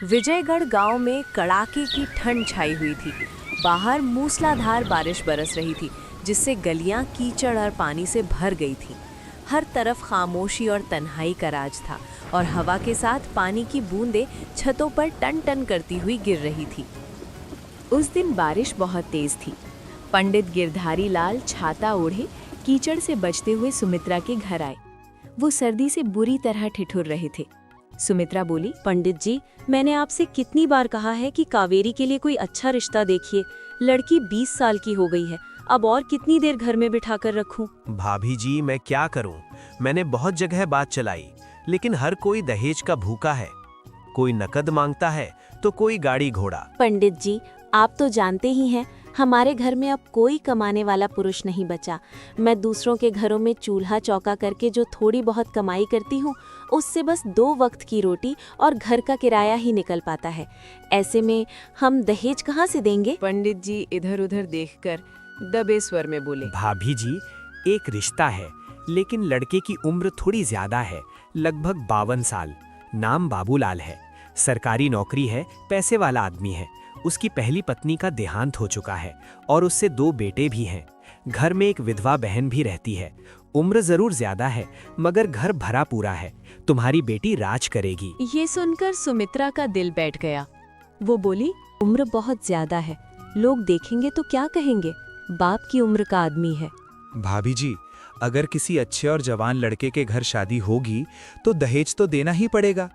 विजयगढ़ गांव में कड़ाके की ठंड छाई हुई थी। बाहर मूसलाधार बारिश बरस रही थी, जिससे गलियां कीचड़ और पानी से भर गई थीं। हर तरफ खामोशी और तन्हाई का राज था और हवा के साथ पानी की बूंदें छतों पर टन टन करती हुई गिर रही थी। उस दिन बारिश बहुत तेज थी। पंडित गिरधारी लाल छाता ओढ़े कीचड़ से बचते हुए सुमित्रा के घर आए। वो सर्दी से बुरी तरह ठिठुर रहे थे। सुमित्रा बोली, पंडित जी, मैंने आपसे कितनी बार कहा है कि कावेरी के लिए कोई अच्छा रिश्ता देखिए। लड़की 20 साल की हो गई है, अब और कितनी देर घर में बिठाकर रखूं? भाभी जी, मैं क्या करूं? मैंने बहुत जगह बात चलाई, लेकिन हर कोई दहेज का भूखा है। कोई नकद मांगता है तो कोई गाड़ी घोड़ा। पंडित जी, आप तो जानते ही हैं, हमारे घर में अब कोई कमाने वाला पुरुष नहीं बचा। मैं दूसरों के घरों में चूल्हा चौका करके जो थोड़ी बहुत कमाई करती हूँ, उससे बस 2 वक्त की रोटी और घर का किराया ही निकल पाता है। ऐसे में हम दहेज कहाँ से देंगे? पंडित जी इधर उधर देखकर दबे स्वर में बोले, भाभी जी, एक रिश्ता है, लेकिन लड़के की उम्र थोड़ी ज्यादा है, लगभग 52 साल। नाम बाबूलाल है, सरकारी नौकरी है, पैसे वाला आदमी है। उसकी पहली पत्नी का देहांत हो चुका है और उससे 2 बेटे भी हैं। घर में एक विधवा बहन भी रहती है। उम्र जरूर ज्यादा है, मगर घर भरा पूरा है। तुम्हारी बेटी राज करेगी। ये सुनकर सुमित्रा का दिल बैठ गया। वो बोली, उम्र बहुत ज्यादा है, लोग देखेंगे तो क्या कहेंगे? बाप की उम्र का आदमी है। भाभी जी, अगर किसी अच्छे और जवान लड़के के घर शादी होगी तो दहेज तो देना ही पड़ेगा।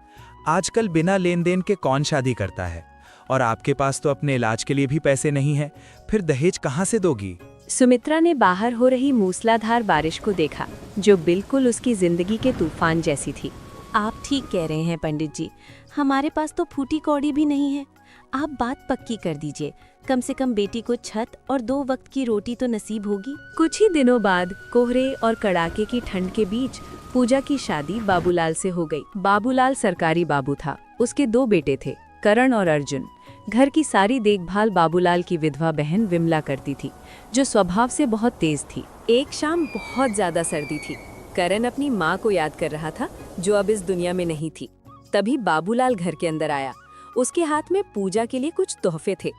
आजकल बिना लेन देन के कौन शादी करता है? और आपके पास तो अपने इलाज के लिए भी पैसे नहीं है, फिर दहेज कहाँ से दोगी? सुमित्रा ने बाहर हो रही मूसलाधार बारिश को देखा, जो बिल्कुल उसकी जिंदगी के तूफान जैसी थी। आप ठीक कह रहे हैं पंडित जी, हमारे पास तो फूटी कौड़ी भी नहीं है। आप बात पक्की कर दीजिए, कम से कम बेटी को छत और 2 वक्त की रोटी तो नसीब होगी। कुछ ही दिनों बाद कोहरे और कड़ाके की ठंड के बीच पूजा की शादी बाबूलाल से हो गई। बाबूलाल सरकारी बाबू था। उसके 2 बेटे थे, करण और अर्जुन। घर की सारी देखभाल बाबूलाल की विधवा बहन विमला करती थी, जो स्वभाव से बहुत तेज थी। एक शाम बहुत ज्यादा सर्दी थी। करण अपनी माँ को याद कर रहा था, जो अब इस दुनिया में नहीं थी। तभी बाबूलाल घर के अंदर आया। उसके हाथ में पूजा के लिए कुछ तोहफे थे।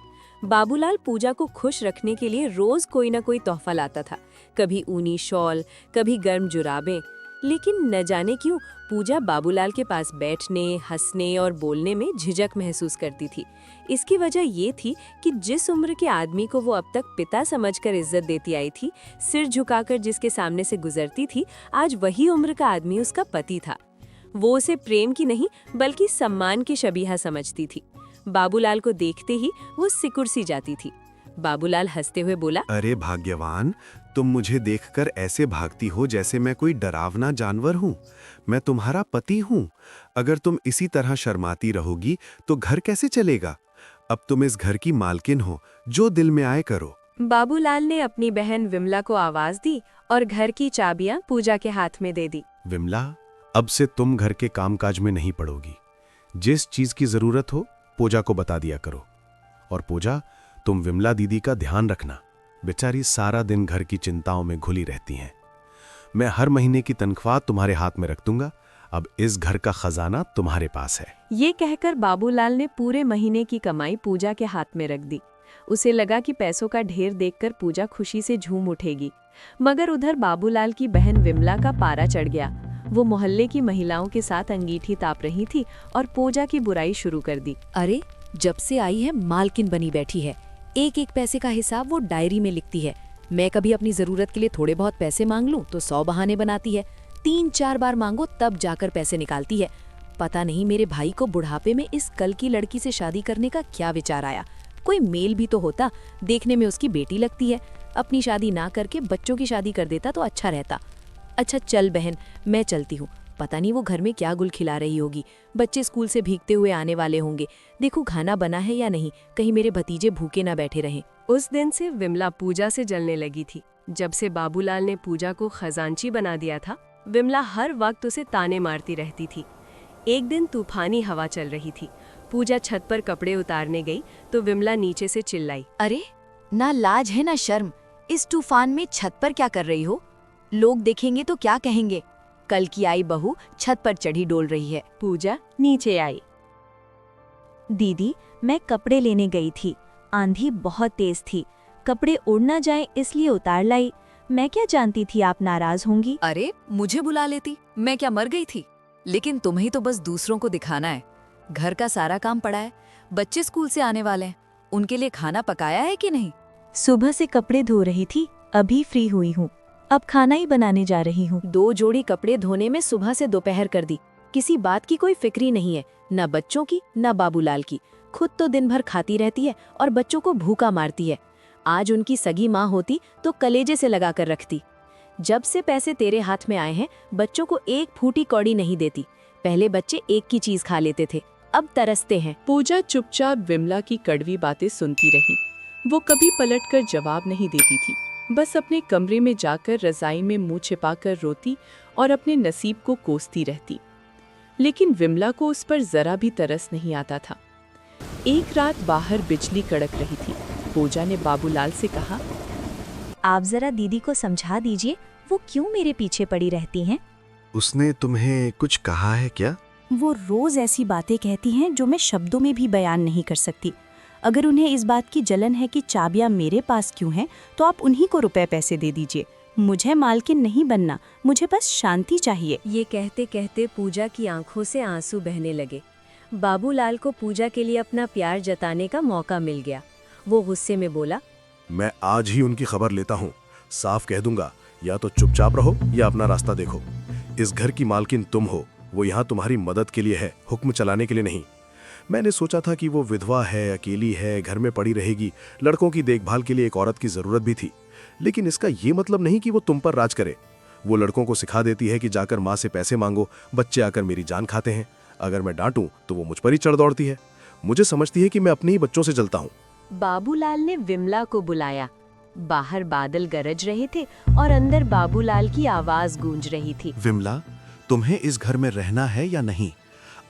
बाबूलाल पूजा को खुश रखने के लिए रोज कोई ना कोई तोहफा लाता था, कभी ऊनी शॉल, कभी गर्म जुराबें। लेकिन न जाने क्यों पूजा बाबूलाल के पास बैठने, हंसने और बोलने में झिझक महसूस करती थी। इसकी वजह ये थी कि जिस उम्र के आदमी को वो अब तक पिता समझकर इज्जत देती आई थी, सिर झुकाकर जिसके सामने से गुजरती थी, आज वही उम्र का आदमी उसका पति था। वो उसे प्रेम की नहीं बल्कि सम्मान की शबीहा समझती थी। बाबूलाल को देखते ही वो सिकुड़ सी जाती थी। बाबूलाल हंसते हुए बोला, अरे भाग्यवान, तुम मुझे देखकर ऐसे भागती हो जैसे मैं कोई डरावना जानवर हूँ। मैं तुम्हारा पति हूँ। अगर तुम इसी तरह शर्माती रहोगी तो घर कैसे चलेगा? अब तुम इस घर की मालकिन हो, जो दिल में आए करो। बाबूलाल ने अपनी बहन विमला को आवाज दी और घर की चाबियां पूजा के हाथ में दे दी। विमला, अब से तुम घर के कामकाज में नहीं पड़ोगी। जिस चीज की जरूरत हो पूजा को बता दिया करो। और पूजा, तुम विमला दीदी का ध्यान रखना। बेचारी सारा दिन घर की चिंताओं में घुली रहती हैं। मैं हर महीने की तनख्वाह तुम्हारे हाथ में रख दूंगा। अब इस घर का खजाना तुम्हारे पास है। ये कहकर बाबूलाल ने पूरे महीने की कमाई पूजा के हाथ में रख दी। उसे लगा कि पैसों का ढेर देखकर पूजा खुशी से झूम उठेगी। मगर उधर बाबूलाल की बहन विमला का पारा चढ़ गया। वो मोहल्ले की महिलाओं के साथ अंगीठी ताप रही थी और पूजा की बुराई शुरू कर दी। अरे, जब से आई है मालकिन बनी बैठी है। एक एक पैसे का हिसाब वो डायरी में लिखती है। मैं कभी अपनी जरूरत के लिए थोड़े बहुत पैसे मांग लूं तो 100 बहाने बनाती है। 3-4 बार मांगो तब जाकर पैसे निकालती है। पता नहीं मेरे भाई को बुढ़ापे में इस कल की लड़की से शादी करने का क्या विचार आया। कोई मेल भी तो होता, देखने में उसकी बेटी लगती है। अपनी शादी ना करके बच्चों की शादी कर देता तो अच्छा रहता। अच्छा चल बहन, मैं चलती हूँ। पता नहीं वो घर में क्या गुल खिला रही होगी। बच्चे स्कूल से भीगते हुए आने वाले होंगे। देखो खाना बना है या नहीं, कहीं मेरे भतीजे भूखे ना बैठे रहें। उस दिन से विमला पूजा से जलने लगी थी। जब से बाबूलाल ने पूजा को खजांची बना दिया था, विमला हर वक्त उसे ताने मारती रहती थी। एक दिन तूफानी हवा चल रही थी। पूजा छत पर कपड़े उतारने गई तो विमला नीचे से चिल्लाई, अरे, ना लाज है ना शर्म। इस तूफान में छत पर क्या कर रही हो? लोग देखेंगे तो क्या कहेंगे? कल की आई बहू छत पर चढ़ी डोल रही है। पूजा नीचे आई। दीदी, मैं कपड़े लेने गई थी। आंधी बहुत तेज थी, कपड़े उड़ ना जाए इसलिए उतार लाई। मैं क्या जानती थी आप नाराज होंगी। अरे मुझे बुला लेती, मैं क्या मर गई थी? लेकिन तुम्हें तो बस दूसरों को दिखाना है। घर का सारा काम पड़ा है, बच्चे स्कूल से आने वाले हैं, उनके लिए खाना पकाया है कि नहीं? सुबह से कपड़े धो रही थी, अभी फ्री हुई हूँ। अब खाना ही बनाने जा रही हूँ। 2 जोड़ी कपड़े धोने में सुबह से दोपहर कर दी। किसी बात की कोई फिक्र ही नहीं है, न बच्चों की न बाबूलाल की। खुद तो दिन भर खाती रहती है और बच्चों को भूखा मारती है। आज उनकी सगी माँ होती तो कलेजे से लगा कर रखती। जब से पैसे तेरे हाथ में आए हैं, बच्चों को एक फूटी कौड़ी नहीं देती। पहले बच्चे एक की चीज खा लेते थे, अब तरसते हैं। पूजा चुपचाप विमला की कड़वी बातें सुनती रही। वो कभी पलटकर जवाब नहीं देती थी, बस अपने कमरे में जाकर रजाई में मुंह छिपाकर रोती और अपने नसीब को कोसती रहती। लेकिन विमला को उस पर जरा भी तरस नहीं आता था। एक रात बाहर बिजली कड़क रही थी। पूजा ने बाबूलाल से कहा, आप जरा दीदी को समझा दीजिए, वो क्यों मेरे पीछे पड़ी रहती हैं। उसने तुम्हें कुछ कहा है क्या? वो रोज ऐसी बातें कहती हैं जो मैं शब्दों में भी बयान नहीं कर सकती। अगर उन्हें इस बात की जलन है कि चाबियां मेरे पास क्यों हैं, तो आप उन्हीं को रुपए पैसे दे दीजिए। मुझे मालकिन नहीं बनना, मुझे बस शांति चाहिए। ये कहते कहते पूजा की आंखों से आंसू बहने लगे। बाबूलाल को पूजा के लिए अपना प्यार जताने का मौका मिल गया। वो गुस्से में बोला, मैं आज ही उनकी खबर लेता हूँ। साफ कह दूंगा, या तो चुपचाप रहो या अपना रास्ता देखो। इस घर की मालकिन तुम हो, वो यहाँ तुम्हारी मदद के लिए है, हुक्म चलाने के लिए नहीं। मैंने सोचा था कि वो विधवा है, अकेली है, घर में पड़ी रहेगी, लड़कों की देखभाल के लिए एक औरत की जरूरत भी थी। लेकिन इसका ये मतलब नहीं कि वो तुम पर राज करे। वो लड़कों को सिखा देती है कि जाकर माँ से पैसे मांगो, बच्चे आकर मेरी जान खाते हैं। अगर मैं डांटूं तो वो मुझ पर ही चढ़ दौड़ती है। मुझे समझती है कि मैं अपने ही बच्चों से जलता हूँ। बाबूलाल ने विमला को बुलाया। बाहर बादल गरज रहे थे और अंदर बाबूलाल की आवाज गूंज रही थी। विमला, तुम्हें इस घर में रहना है या नहीं?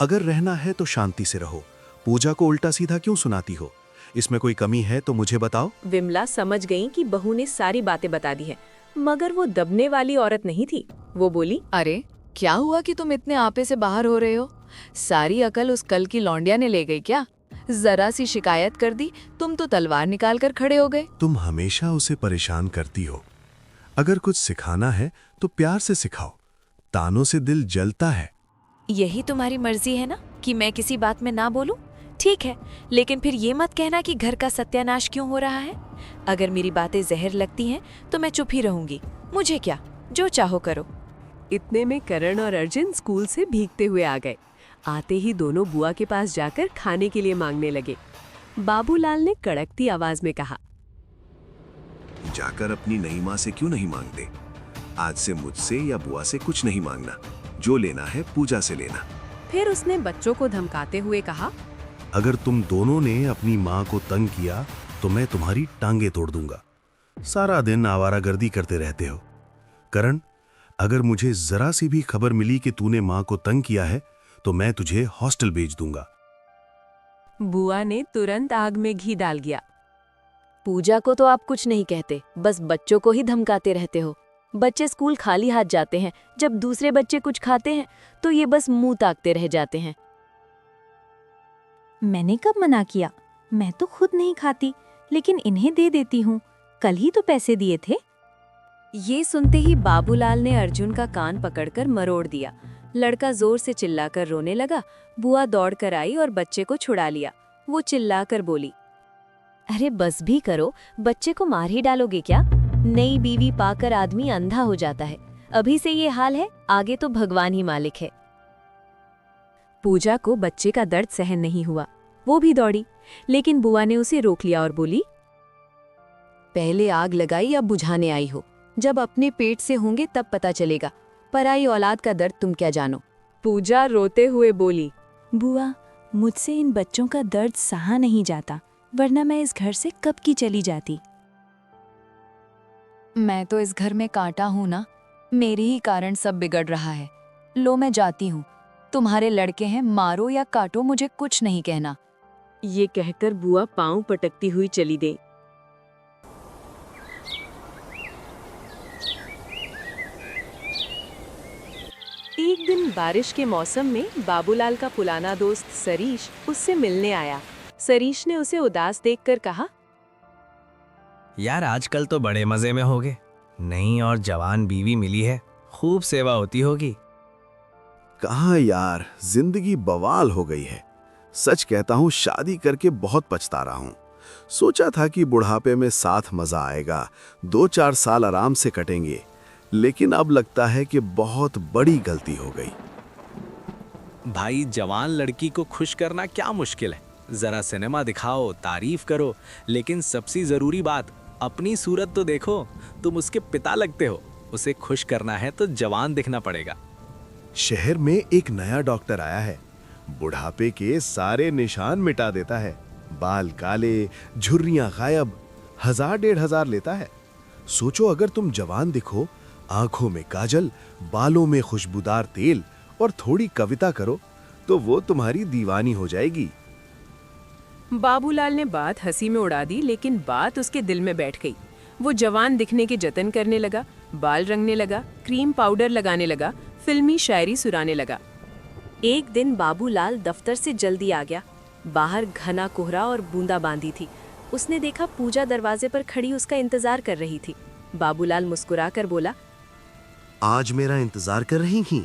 अगर रहना है तो शांति से रहो। पूजा को उल्टा सीधा क्यों सुनाती हो? इसमें कोई कमी है तो मुझे बताओ। विमला समझ गई कि बहू ने सारी बातें बता दी है, मगर वो दबने वाली औरत नहीं थी। वो बोली, अरे क्या हुआ कि तुम इतने आपे से बाहर हो रहे हो? सारी अकल उस कल की लौंडिया ने ले गई क्या? जरा सी शिकायत कर दी, तुम तो तलवार निकाल कर खड़े हो गए। तुम हमेशा उसे परेशान करती हो। अगर कुछ सिखाना है तो प्यार से सिखाओ, तानों से दिल जलता है। यही तुम्हारी मर्जी है ना कि मैं किसी बात में ना बोलूं? ठीक है, लेकिन फिर ये मत कहना कि घर का सत्यानाश क्यों हो रहा है। अगर मेरी बातें जहर लगती हैं तो मैं चुप ही रहूंगी। मुझे क्या, जो चाहो करो। इतने में करण और अर्जुन स्कूल से भीगते हुए आ गए। आते ही दोनों बुआ के पास जाकर खाने के लिए मांगने लगे। बाबूलाल ने कड़कती आवाज में कहा, जाकर अपनी नई माँ से क्यों नहीं मांगते? आज से मुझसे या बुआ से कुछ नहीं मांगना, जो लेना है पूजा से लेना। फिर उसने बच्चों को धमकाते हुए कहा, अगर तुम दोनों ने अपनी माँ को तंग किया तो मैं तुम्हारी टांगे तोड़ दूंगा। सारा दिन आवारागर्दी करते रहते हो। करण, अगर मुझे जरा सी भी खबर मिली कि तूने माँ को तंग किया है तो मैं तुझे हॉस्टल भेज दूंगा। बुआ ने तुरंत आग में घी डाल दिया। पूजा को तो आप कुछ नहीं कहते, बस बच्चों को ही धमकाते रहते हो। बच्चे स्कूल खाली हाथ जाते हैं, जब दूसरे बच्चे कुछ खाते हैं तो ये बस मुंह ताकते रह जाते हैं। मैंने कब मना किया? मैं तो खुद नहीं खाती, लेकिन इन्हें दे देती हूँ। कल ही तो पैसे दिए थे। ये सुनते ही बाबूलाल ने अर्जुन का कान पकड़कर मरोड़ दिया। लड़का जोर से चिल्लाकर रोने लगा। बुआ दौड़कर आई और बच्चे को छुड़ा लिया। वो चिल्लाकर बोली, अरे बस भी करो, बच्चे को मार ही डालोगे क्या? नई बीवी पाकर आदमी अंधा हो जाता है। अभी से ये हाल है, आगे तो भगवान ही मालिक है। पूजा को बच्चे का दर्द सहन नहीं हुआ। वो भी दौड़ी, लेकिन बुआ ने उसे रोक लिया और बोली, पहले आग लगाई, अब बुझाने आई हो। जब अपने पेट से होंगे तब पता चलेगा। पराई औलाद का दर्द तुम क्या जानो। पूजा रोते हुए बोली, बुआ, मुझसे इन बच्चों का दर्द सहा नहीं जाता, वरना मैं इस घर से कब की चली जाती। मैं तो इस घर में कांटा हूं ना, मेरे ही कारण सब बिगड़ रहा है। लो मैं जाती हूँ, तुम्हारे लड़के हैं, मारो या काटो, मुझे कुछ नहीं कहना। ये कहकर बुआ पांव पटकती हुई चली गई। एक दिन बारिश के मौसम में बाबूलाल का पुराना दोस्त सरीश उससे मिलने आया। सरीश ने उसे उदास देखकर कहा, यार आजकल तो बड़े मजे में होगे, नई और जवान बीवी मिली है, खूब सेवा होती होगी। कहाँ यार, जिंदगी बवाल हो गई है। सच कहता हूँ, शादी करके बहुत पछता रहा हूँ। सोचा था कि बुढ़ापे में साथ मजा आएगा, 2-4 साल आराम से कटेंगे, लेकिन अब लगता है कि बहुत बड़ी गलती हो गई। भाई जवान लड़की को खुश करना क्या मुश्किल है, जरा सिनेमा दिखाओ, तारीफ करो, लेकिन सबसे जरूरी बात अपनी सूरत तो देखो। तुम उसके पिता लगते हो, उसे खुश करना है तो जवान दिखना पड़ेगा। शहर में एक नया डॉक्टर आया है, बुढ़ापे के सारे निशान मिटा देता है। बाल काले, झुर्रियां गायब, 1000-1500 लेता है। सोचो अगर तुम जवान दिखो, आंखों में काजल, बालों में खुशबूदार तेल और थोड़ी कविता करो, तो वो तुम्हारी दीवानी हो जाएगी। बाबूलाल ने बात हंसी में उड़ा दी, लेकिन बात उसके दिल में बैठ गई। वो जवान दिखने के जतन करने लगा, बाल रंगने लगा, क्रीम पाउडर लगाने लगा, फिल्मी शायरी सुनाने लगा। एक दिन बाबूलाल दफ्तर से जल्दी आ गया। बाहर घना कोहरा और बूंदाबांदी थी। उसने देखा पूजा दरवाजे पर खड़ी उसका इंतजार कर रही थी। बाबूलाल मुस्कुराकर बोला, आज मेरा इंतजार कर रही थी?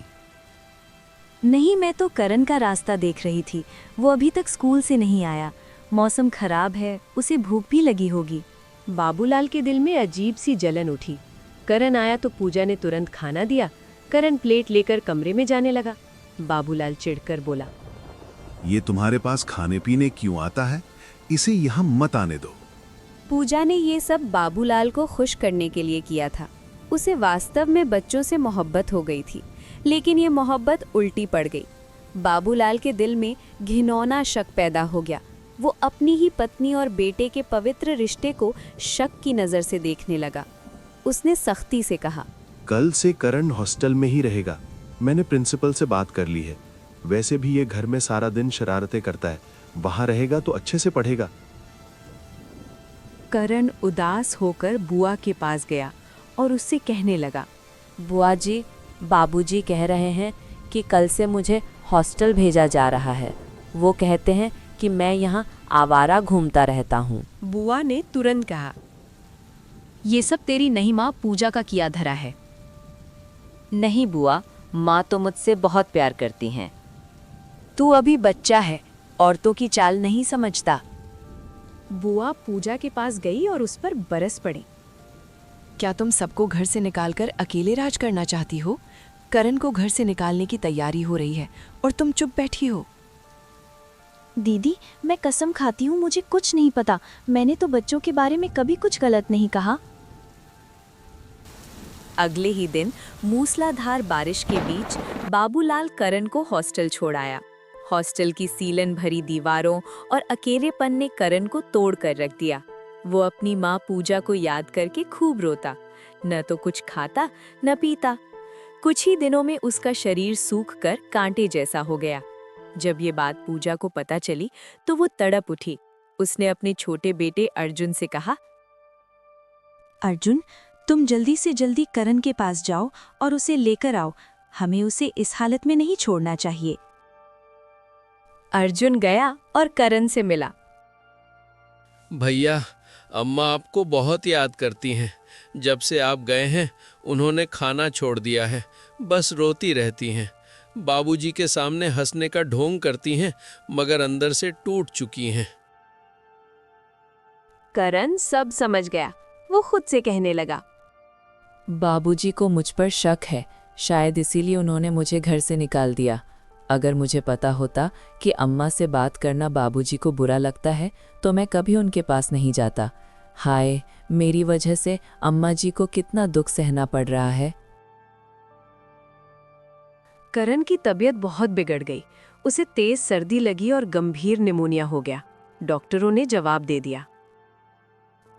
नहीं, मैं तो करण का रास्ता देख रही थी। वो अभी तक स्कूल से नहीं आया। मौसम खराब है, उसे भूख भी लगी होगी। बाबूलाल के दिल में अजीब सी जलन उठी। करण आया तो पूजा ने तुरंत खाना दिया। करण प्लेट लेकर कमरे में जाने लगा। बाबूलाल चिढ़कर बोला, ये तुम्हारे पास खाने पीने क्यों आता है? इसे यहाँ मत आने दो। पूजा ने ये सब बाबूलाल को खुश करने के लिए किया था। उसे वास्तव में बच्चों से मोहब्बत हो गई थी, लेकिन ये मोहब्बत उल्टी पड़ गई। बाबूलाल के दिल में घिनौना शक पैदा हो गया। वो अपनी ही पत्नी और बेटे के पवित्र रिश्ते को शक की नज़र से देखने लगा। उसने सख्ती से कहा, कल से करण हॉस्टल में ही रहेगा। मैंने प्रिंसिपल से बात कर ली है। वैसे भी ये घर में सारा दिन शरारतें करता है, वहां रहेगा तो अच्छे से पढ़ेगा। करण उदास होकर बुआ के पास गया और उससे कहने लगा, बुआ जी, बाबूजी कह रहे हैं कि कल से मुझे हॉस्टल भेजा जा रहा है। वो कहते हैं कि मैं यहाँ आवारा घूमता रहता हूँ। बुआ ने तुरंत कहा, ये सब तेरी नई माँ पूजा का किया धरा है। नहीं बुआ, माँ तो मुझसे बहुत प्यार करती हैं। तू अभी बच्चा है, औरतों की चाल नहीं समझता। बुआ पूजा के पास गई और उस पर बरस पड़ी। क्या तुम सबको घर से निकालकर अकेले राज करना चाहती हो? करण को घर से निकालने की तैयारी हो रही है और तुम चुप बैठी हो। दीदी, मैं कसम खाती हूँ, मुझे कुछ नहीं पता। मैंने तो बच्चों के बारे में कभी कुछ गलत नहीं कहा। अगले ही दिन मूसलाधार बारिश के बीच बाबूलाल करण को हॉस्टल छोड़ आया। हॉस्टल की सीलन भरी दीवारों और अकेलेपन ने करण को तोड़ कर रख दिया। वो अपनी माँ पूजा को याद करके खूब रोता। न तो कुछ खाता न पीता। कुछ ही दिनों में उसका शरीर सूख कर कांटे जैसा हो गया। जब ये बात पूजा को पता चली तो वो तड़प उठी। उसने अपने छोटे बेटे अर्जुन से कहा, अर्जुन, तुम जल्दी से जल्दी करण के पास जाओ और उसे लेकर आओ। हमें उसे इस हालत में नहीं छोड़ना चाहिए। अर्जुन गया और करण से मिला। भैया, अम्मा आपको बहुत याद करती हैं। जब से आप गए हैं उन्होंने खाना छोड़ दिया है, बस रोती रहती हैं। बाबूजी के सामने हंसने का ढोंग करती हैं, मगर अंदर से टूट चुकी हैं। करण सब समझ गया। वो खुद से कहने लगा, बाबूजी को मुझ पर शक है, शायद इसीलिए उन्होंने मुझे घर से निकाल दिया। अगर मुझे पता होता कि अम्मा से बात करना बाबूजी को बुरा लगता है तो मैं कभी उनके पास नहीं जाता। हाय, मेरी वजह से अम्मा जी को कितना दुख सहना पड़ रहा है। करण की तबीयत बहुत बिगड़ गई। उसे तेज सर्दी लगी और गंभीर निमोनिया हो गया। डॉक्टरों ने जवाब दे दिया।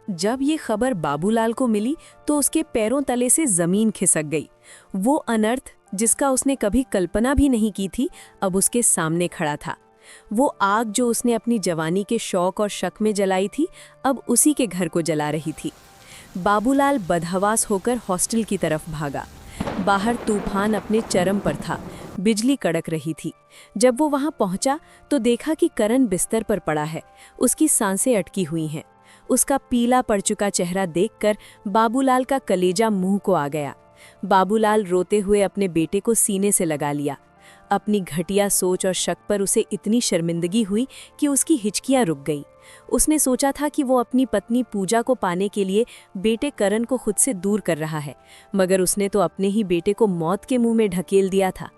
जब ये खबर बाबूलाल को मिली तो उसके पैरों तले से जमीन खिसक गई। वो अनर्थ जिसका उसने कभी कल्पना भी नहीं की थी, अब उसके सामने खड़ा था। वो आग जो उसने अपनी जवानी के शौक और शक में जलाई थी, अब उसी के घर को जला रही थी। बाबूलाल बदहवास होकर हॉस्टल की तरफ भागा। बाहर तूफान अपने चरम पर था, बिजली कड़क रही थी। जब वो वहां पहुंचा तो देखा कि करण बिस्तर पर पड़ा है, उसकी सांसें अटकी हुई हैं। उसका पीला पड़ चुका चेहरा देखकर बाबूलाल का कलेजा मुंह को आ गया। बाबूलाल रोते हुए अपने बेटे को सीने से लगा लिया। अपनी घटिया सोच और शक पर उसे इतनी शर्मिंदगी हुई कि उसकी हिचकियां रुक गई। उसने सोचा था कि वो अपनी पत्नी पूजा को पाने के लिए बेटे करण को खुद से दूर कर रहा है, मगर उसने तो अपने ही बेटे को मौत के मुंह में ढकेल दिया था।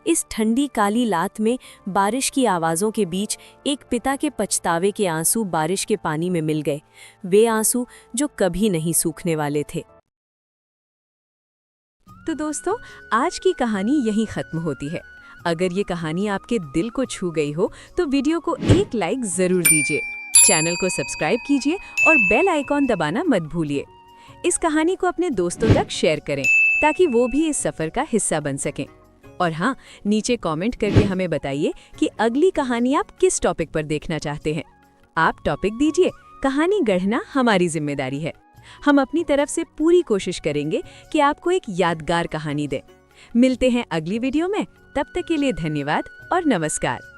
इस ठंडी काली रात में बारिश की आवाज़ों के बीच एक पिता के पछतावे के आंसू बारिश के पानी में मिल गए, वे आंसू जो कभी नहीं सूखने वाले थे। तो दोस्तों, आज की कहानी यहीं खत्म होती है। अगर ये कहानी आपके दिल को छू गई हो तो वीडियो को एक लाइक जरूर दीजिए, चैनल को सब्सक्राइब कीजिए और बेल आइकॉन दबाना मत भूलिए। इस कहानी को अपने दोस्तों तक शेयर करें ताकि वो भी इस सफर का हिस्सा बन सकें। और हाँ, नीचे कमेंट करके हमें बताइए कि अगली कहानी आप किस टॉपिक पर देखना चाहते हैं। आप टॉपिक दीजिए, कहानी गढ़ना हमारी जिम्मेदारी है। हम अपनी तरफ से पूरी कोशिश करेंगे कि आपको एक यादगार कहानी दें। मिलते हैं अगली वीडियो में, तब तक के लिए धन्यवाद और नमस्कार।